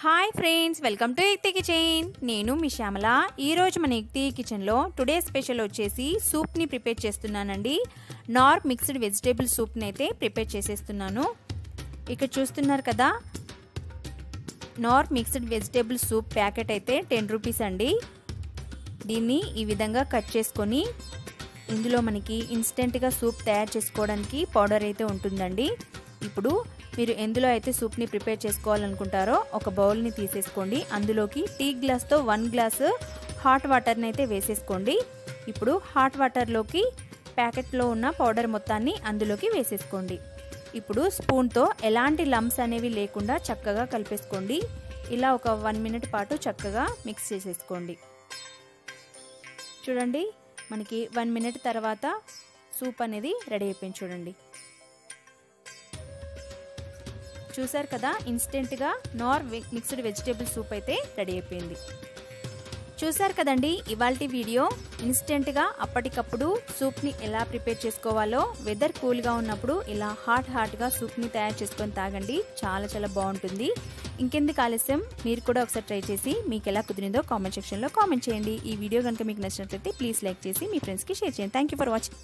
Hi friends, welcome to ఎక్తి kitchen. నేను మీ శ్యామల. ఈరోజు మన ఎక్తి కిచెన్లో టుడే స్పెషల్ వచ్చేసి సూప్ని ప్రిపేర్ చేస్తున్నానండి. నార్ మిక్స్డ్ వెజిటేబుల్ సూప్ని అయితే ప్రిపేర్ చేసేస్తున్నాను. ఇక్కడ చూస్తున్నారు కదా, నార్ మిక్స్డ్ వెజిటేబుల్ సూప్ ప్యాకెట్ అయితే 10 రూపీస్ అండి. దీన్ని ఈ విధంగా కట్ చేసుకొని ఇందులో మనకి ఇన్స్టెంట్గా సూప్ తయారు చేసుకోవడానికి పౌడర్ అయితే ఉంటుందండి. ఇప్పుడు మీరు ఎందులో అయితే సూప్ని ప్రిపేర్ చేసుకోవాలనుకుంటారో ఒక బౌల్ని తీసేసుకోండి. అందులోకి టీ గ్లాస్తో 1 గ్లాసు హాట్ వాటర్ని అయితే వేసేసుకోండి. ఇప్పుడు హాట్ వాటర్లోకి ప్యాకెట్లో ఉన్న పౌడర్ మొత్తాన్ని అందులోకి వేసేసుకోండి. ఇప్పుడు స్పూన్తో ఎలాంటి లంప్స్ అనేవి లేకుండా చక్కగా కలిపేసుకోండి. ఇలా ఒక 1 మినిట్ పాటు చక్కగా మిక్స్ చేసేసుకోండి. చూడండి, మనకి 1 మినిట్ తర్వాత సూప్ అనేది రెడీ అయిపోయింది. చూడండి, చూసారు కదా, ఇన్స్టెంట్గా నార్ మిక్స్డ్ వెజిటేబుల్ సూప్ అయితే రెడీ అయిపోయింది. చూసారు కదండి ఇవాల్టి వీడియో. ఇన్స్టెంట్గా అప్పటికప్పుడు సూప్ని ఎలా ప్రిపేర్ చేసుకోవాలో, వెదర్ కూల్గా ఉన్నప్పుడు ఇలా హాట్గా సూప్ని తయారు చేసుకొని తాగండి. చాలా బాగుంటుంది. ఇంకెందుకు ఆలస్యం, మీరు కూడా ఒకసారి ట్రై చేసి మీకు ఎలా కుదిరిందో కామెంట్ సెక్షన్లో కామెంట్ చేయండి. ఈ వీడియో కనుక మీకు నచ్చినట్లయితే ప్లీజ్ లైక్ చేసి మీ ఫ్రెండ్స్కి షేర్ చేయండి. Thank you for watching.